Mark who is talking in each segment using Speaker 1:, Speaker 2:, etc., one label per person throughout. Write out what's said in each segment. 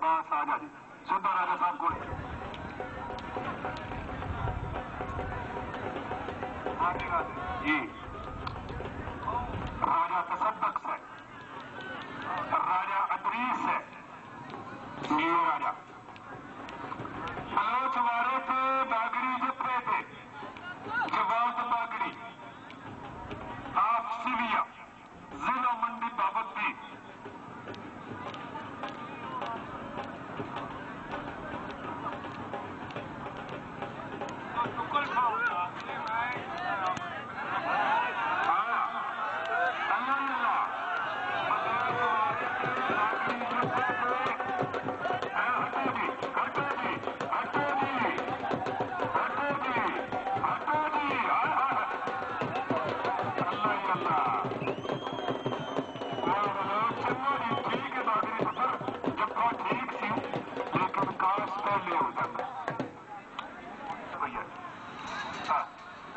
Speaker 1: عباس آ جا جی سیدھا راجا صاحب کو جی راجا تصدق سے راجا ادریس ہے جی راجا بلوچ والے تھے باگڑی جتنے تھے جواد باگڑی آپ سیویا ضلع منڈی بابتی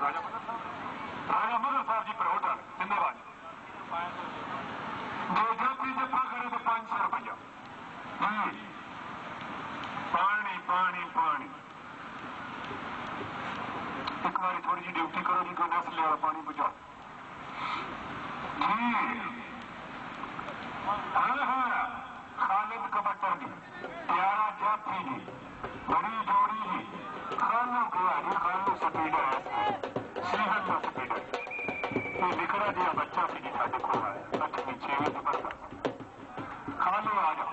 Speaker 1: راجا مدر صاحب جی پر ہوٹل زندہ باد جو جاتی جفا کرے تو 500 روپیہ پانی پانی پانی ایک بار تھوڑی جی ڈیوٹی کرو جی کوئی نسل والا پانی بچاؤ جی ہاں ہاں خالد کبٹر جی پیارا جاتی جی بڑی جوڑی جی خالو کیا جی خالو سپیڈر ہے سیہن کا سپیڈر یہ نکلا دیا بچہ سی جی ساڈے کو ہے 8ویں 6ویں سے پڑھتا خالو آ جاؤ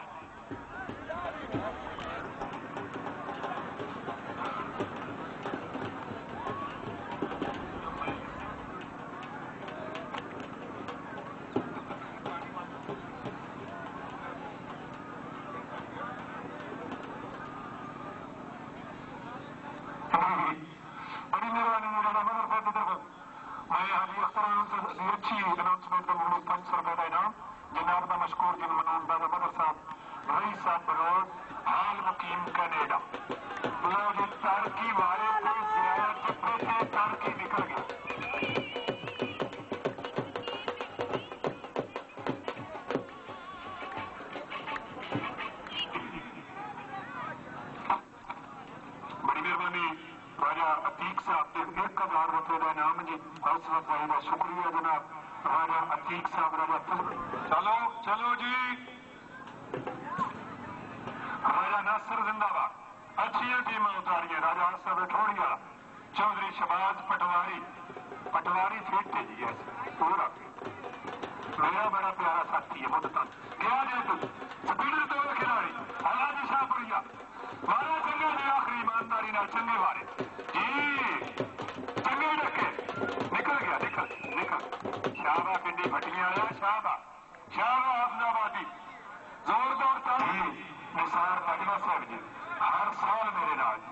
Speaker 1: بڑی مہربانی مولانا مدر صاحب کی طرف میں حاجی اختر سے اچھی اناؤنسمنٹ کا مجھے 500 روپے کا انعام جناب کا مشکور جن منان دادا مدر صاحب رئیس صاحب بلوچ حال مقیم کینیڈا لو جی ترکی والے تھے زیادہ چپے تھے ترکی نکل گیا بڑی مہربانی راجا عتیق صاحب 1000 روپے کا انعام جی حوصلہ افزائی کا شکریہ جناب راجا عتیق صاحب راجا چلو چلو جی راجا ناصر زندہ باد اچھی ٹیم اتاری راجا صاحب ٹھوڑیا چودھری شباز پٹواری فیٹ ہے جی ایسے پورا میرا بڑا پیارا ساتھی ہے مدت کیا جی تم سپیڈر تو کھلاڑی حاجی شاہ پوریا مارا چنگا جی آخری ایمانداری نہ چنگے والے جی چنگے ڈکے نکل گیا نکل شاہبا پنڈی بھٹیاں آیا شاہبا احمد آبادی زوردار نثار باجوہ صاحب جی ہر سال میرے نال جی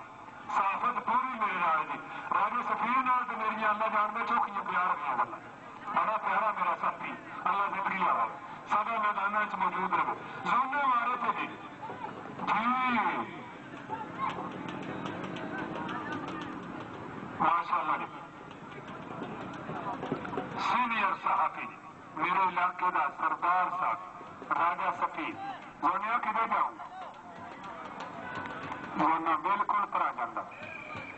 Speaker 1: صافت پوری میرے نال جی راجا سفیر نال تو میری اللہ جان میں چوکیاں پیار گیا گلا بڑا پیارا میرا ساتھی اللہ زندگی لاؤ سدا میدان موجود رہو زونے مارے تھے جی ماشاء اللہ جی سینئر صحافی میرے علاقے کا سردار صاحب راجا سفیر زونیا کدھر جاؤں زونا بالکل پرا جانا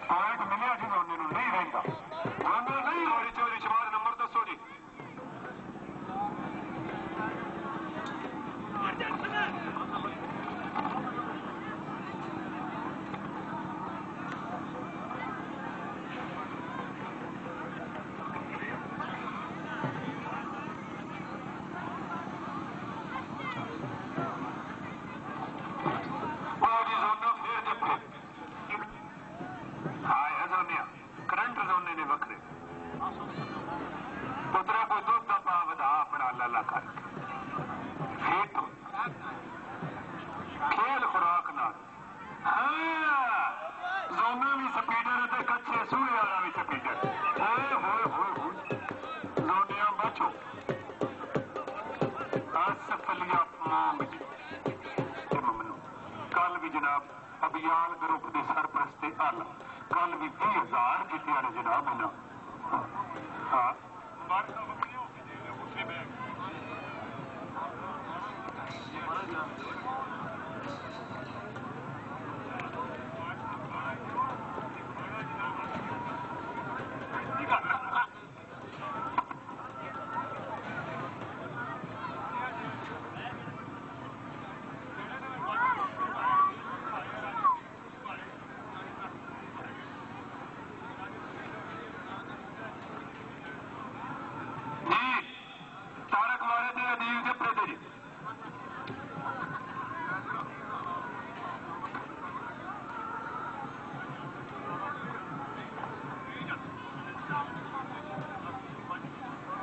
Speaker 1: پوائنٹ ملیا جی زونے نہیں رہتا زونا نہیں ہو رہی چوری شمار نمبر دسو جی کرنٹ زونے نے وکرے پترا کو دھد کا پا ودا اپنا لالا کر کھیل خوراک نہ زونا بھی سپیڈر ہے کچے سوئے والا بھی سپیڈر زونیا بچو سفلیا مونگ ممنو کل بھی جناب ابیال گروپ کے سرپرست آلہ کل بھی 20,000 جیتے نے جناب ہاں جی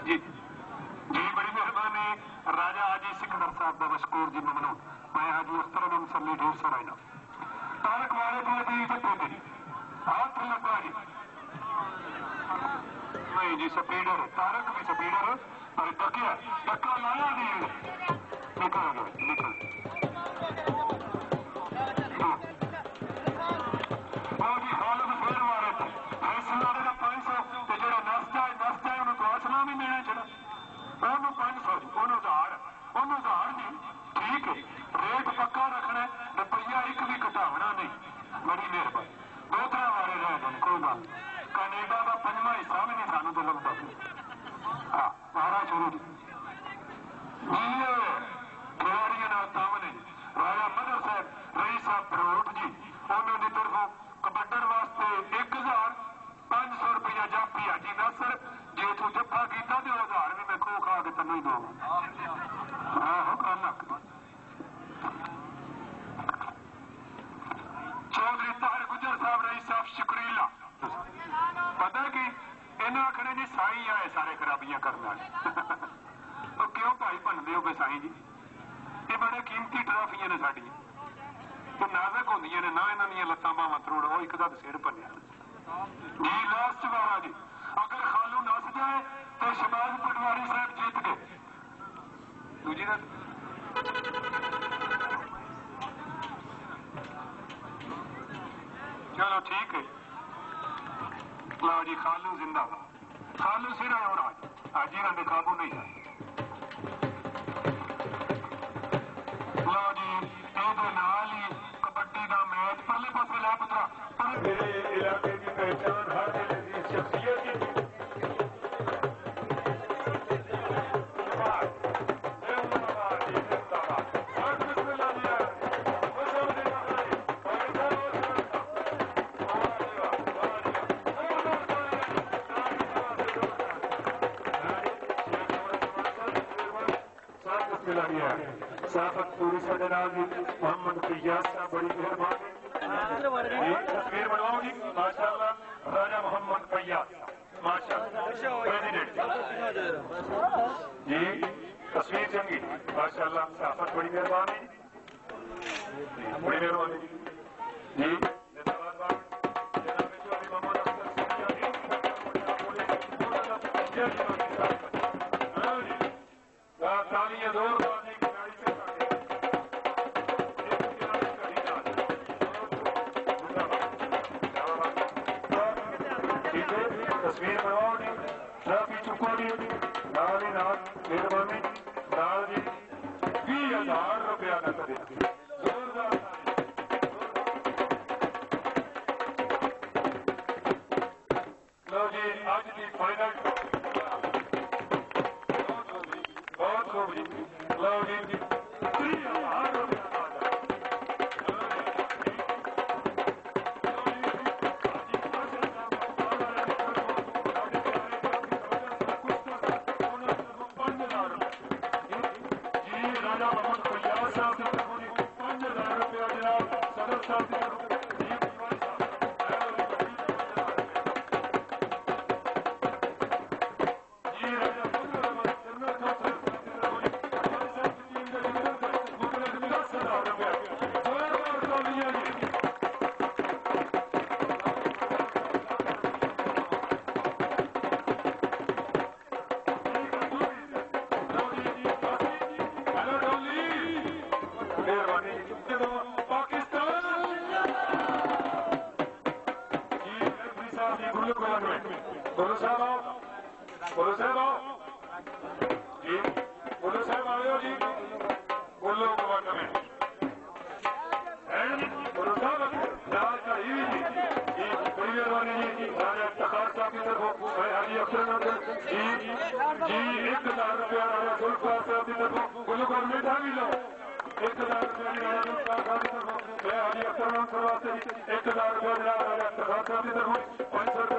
Speaker 1: جی جی بڑی مہربانی راجا حاجی سکندر صاحب کا مشکور جی ممنون میں حاجی اختر علم سلی ڈھیر سرائنا تارک مارے کو دی جپے دی ہاتھ لگا جی نہیں جی سپیڈر تارک بھی سپیڈر اور ٹکیا ٹکا لایا دی نکل گیا نکل وہ جی خالد پھر مارے تھے ایسے لڑے کا 500 تو جڑا نس جائے انہوں کو اصلا بھی ملنا چڑھا انہوں 500 انہوں 1000 جی ٹھیک ہے ریٹ پکا رکھنا روپیہ ایک بھی کٹاونا نہیں بڑی مہربانی 2-3 بارے رہ جائیں کوئی گل کینیڈا کا 5واں حصہ بھی نہیں سانو تو لگتا ہاں سارا شروع جی کھلاڑیوں تاون ہے راجا مدر صاحب رئیس صاحب پروٹ جی انہوں کی طرفوں کبڈر واسطے 1500 روپیہ جاپی حاجی ناصر جی تو جفا کیتا تو 1000 بھی میں کھو کھا کے تین ہی دوں چودھری طاہر گجر صاحب رئیس صاحب شکریلا پتا کہ انہیں آخنے جی سائی آئے سارے خرابیاں کرنے والے تو کیوں بھائی بنتے ہو گے سائی جی یہ بڑے قیمتی ٹرافیاں نے ساڈیاں تو نازک ہوں نے نہ یہاں لتاں باواں تروڑ وہ ایک دم سر بنیا جی لاسٹ بارہ جی اگر خالو نس جائے تو شہباز پٹواری صاحب جیت گئے دوجی چلو ٹھیک ہے لو جی خالو زندہ باد خالو سر ہے اور آج ہی رہے قابو نہیں ہے لو جی یہ نال ہی کبڈی کا میچ پرلے پاسے لا پترا میرے علاقے کی پہچان ہر ضلع کی شخصیت کی صحافت پوری سڈے محمد فیاض صاحب بڑی مہربانی تصویر بنواؤ جی ماشاء اللہ راجا محمد فیاض ماشاء اللہ جی تصویر چنگی ماشاء اللہ صحافت بڑی مہربانی بڑی مہربانی جی تصویر بناؤ جی ٹرافی چکو جی نال ہی نال مہربانی نال جی 20,000 روپیہ نقد لو جی اج کی فائنل بہت خوب جی لو جی 30,000 روپیہ $1,000